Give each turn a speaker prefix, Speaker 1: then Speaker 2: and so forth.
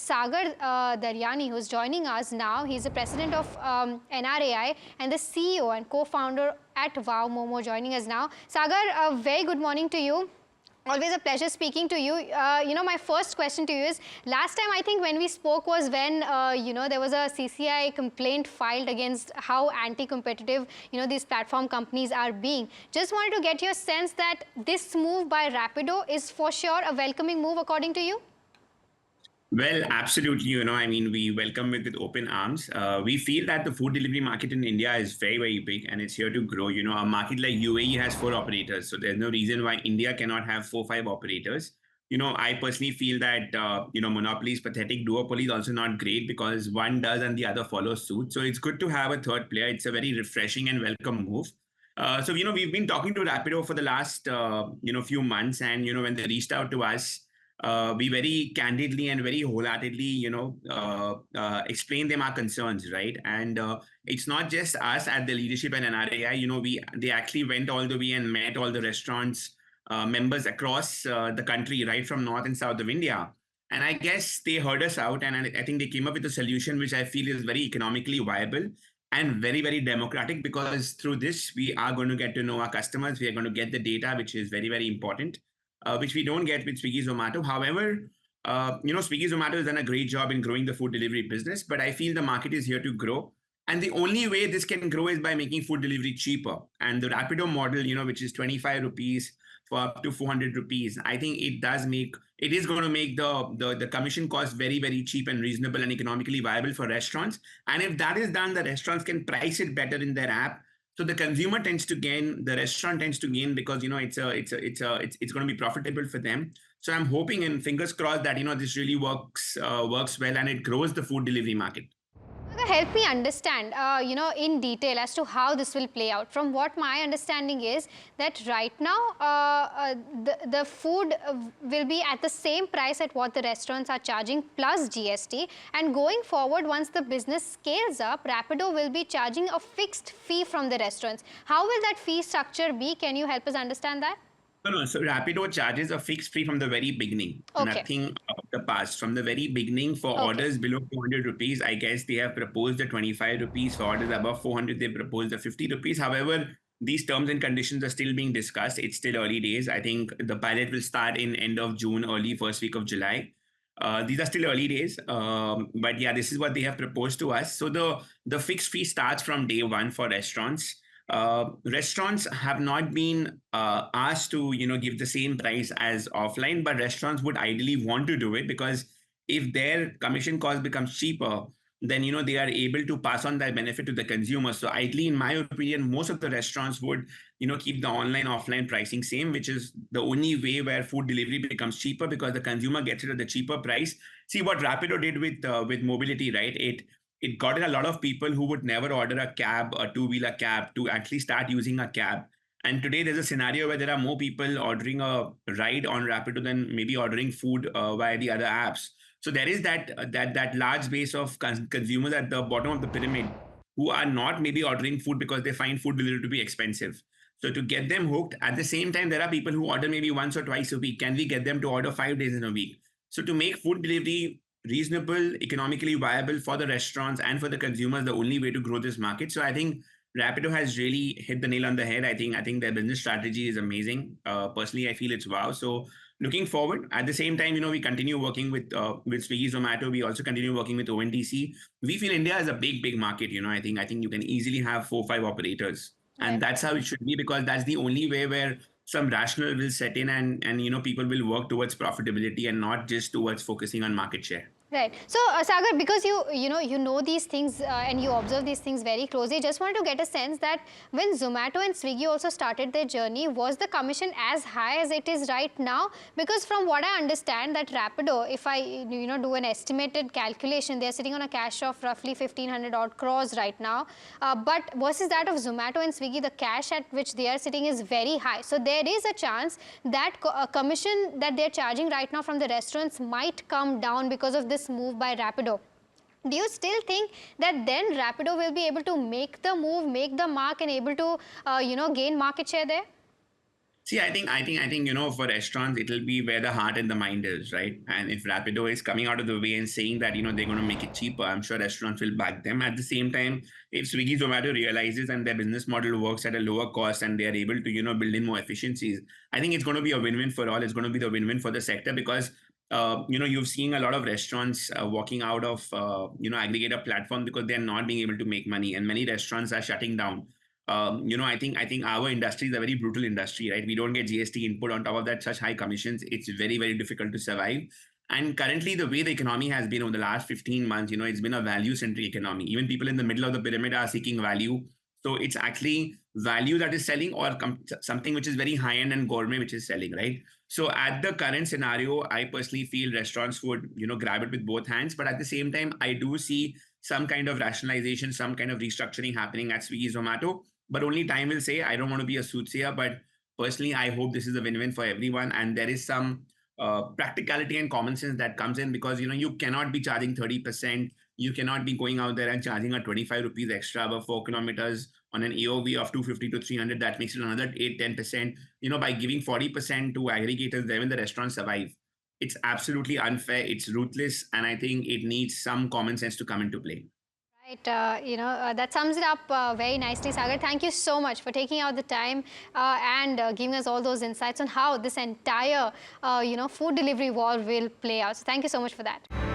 Speaker 1: Sagar Daryani, who's joining us now. He's the president of NRAI and the CEO and co-founder at Wow Momo, joining us now. Sagar, a very good morning to you. Always a pleasure speaking to you. My first question to you is, last time I think when we spoke was when, there was a CCI complaint filed against how anti-competitive, these platform companies are being. Just wanted to get your sense that this move by Rapido is for sure a welcoming move according to you?
Speaker 2: Well, absolutely. We welcome it with open arms. We feel that the food delivery market in India is very, very big and it's here to grow. A market like UAE has 4 operators. So there's no reason why India cannot have 4, 5 operators. I personally feel that, monopoly is pathetic. Duopoly is also not great because one does and the other follows suit. So it's good to have a third player. It's a very refreshing and welcome move. We've been talking to Rapido for the last, few months. And, when they reached out to us, we very candidly and very wholeheartedly, explain them our concerns, right? And it's not just us at the leadership and NRAI. They actually went all the way and met all the restaurants members across the country, right from north and south of India. And I guess they heard us out, and I think they came up with a solution which I feel is very economically viable and very, very democratic, because through this, we are going to get to know our customers. We are going to get the data, which is very, very important. Which we don't get with Swiggy Zomato. However, Swiggy Zomato has done a great job in growing the food delivery business, but I feel the market is here to grow. And the only way this can grow is by making food delivery cheaper. And the Rapido model, which is 25 rupees for up to 400 rupees, I think it is going to make the commission cost very, very cheap and reasonable and economically viable for restaurants. And if that is done, the restaurants can price it better in their app. So the consumer tends to gain, the restaurant tends to gain, because it's going to be profitable for them. So I'm hoping and fingers crossed that this really works well and it grows the food delivery market.
Speaker 1: Help me understand, in detail as to how this will play out. From what my understanding is that right now, the food will be at the same price at what the restaurants are charging plus GST. And going forward, once the business scales up, Rapido will be charging a fixed fee from the restaurants. How will that fee structure be? Can you help us understand that?
Speaker 2: No. So Rapido charges a fixed fee from the very beginning. Okay. Nothing of the past. From the very beginning, for orders below 400 rupees, I guess they have proposed the 25 rupees. For orders above 400, they proposed the 50 rupees. However, these terms and conditions are still being discussed. It's still early days. I think the pilot will start in end of June, early first week of July. These are still early days. But yeah, this is what they have proposed to us. So the fixed fee starts from day one for restaurants. Restaurants have not been asked to give the same price as offline, but restaurants would ideally want to do it, because if their commission cost becomes cheaper, then they are able to pass on that benefit to the consumer. So ideally, in my opinion, most of the restaurants would keep the online offline pricing same, which is the only way where food delivery becomes cheaper, because the consumer gets it at the cheaper price. See what Rapido did with mobility, right? It got in a lot of people who would never order a cab, a two-wheeler cab, to actually start using a cab. And today there's a scenario where there are more people ordering a ride on Rapido than maybe ordering food via the other apps. So there is that large base of consumers at the bottom of the pyramid who are not maybe ordering food because they find food delivery to be expensive. So to get them hooked, at the same time, there are people who order maybe once or twice a week. Can we get them to order 5 days in a week? So to make food delivery reasonable, economically viable for the restaurants and for the consumers, the only way to grow this market. So I think Rapido has really hit the nail on the head. I think their business strategy is amazing. Personally, I feel it's wow. So looking forward. At the same time, we continue working with Swiggy Zomato. We also continue working with ONDC. We feel India is a big, big market. I think you can easily have 4 or 5 operators. And that's how it should be, because that's the only way where some rational will set in, and people will work towards profitability and not just towards focusing on market share.
Speaker 1: Right. So, Sagar, because you know these things and you observe these things very closely, just wanted to get a sense that when Zomato and Swiggy also started their journey, was the commission as high as it is right now? Because from what I understand, that Rapido, if I do an estimated calculation, they are sitting on a cash of roughly 1,500 odd crores right now. But versus that of Zomato and Swiggy, the cash at which they are sitting is very high. So there is a chance that commission that they're charging right now from the restaurants might come down because of this move by Rapido. Do you still think that then Rapido will be able to make the move, make the mark, and able to, gain market share there?
Speaker 2: See, I think, for restaurants, it'll be where the heart and the mind is, right? And if Rapido is coming out of the way and saying that, they're going to make it cheaper, I'm sure restaurants will back them. At the same time, if Swiggy Zomato realizes and their business model works at a lower cost and they are able to, build in more efficiencies, I think it's going to be a win-win for all. It's going to be the win-win for the sector because you've seen a lot of restaurants walking out of, aggregator platform because they're not being able to make money, and many restaurants are shutting down. I think our industry is a very brutal industry, right? We don't get GST input on top of that, such high commissions. It's very, very difficult to survive. And currently, the way the economy has been over the last 15 months, it's been a value-centric economy. Even people in the middle of the pyramid are seeking value. So it's actually value that is selling, or something which is very high-end and gourmet which is selling, right? So at the current scenario, I personally feel restaurants would, grab it with both hands. But at the same time, I do see some kind of rationalization, some kind of restructuring happening at Swiggy Zomato, but only time will say. I don't want to be a soothsayer, but personally, I hope this is a win-win for everyone. And there is some practicality and common sense that comes in because, you cannot be charging 30%. You cannot be going out there and charging a 25 rupees extra above 4 kilometers on an AOV of 250 to 300. That makes it another 8-10%. By giving 40% to aggregators, then the restaurants survive. It's absolutely unfair. It's ruthless. And I think it needs some common sense to come into play.
Speaker 1: Right, that sums it up very nicely, Sagar. Thank you so much for taking out the time and giving us all those insights on how this entire, food delivery war will play out. So thank you so much for that.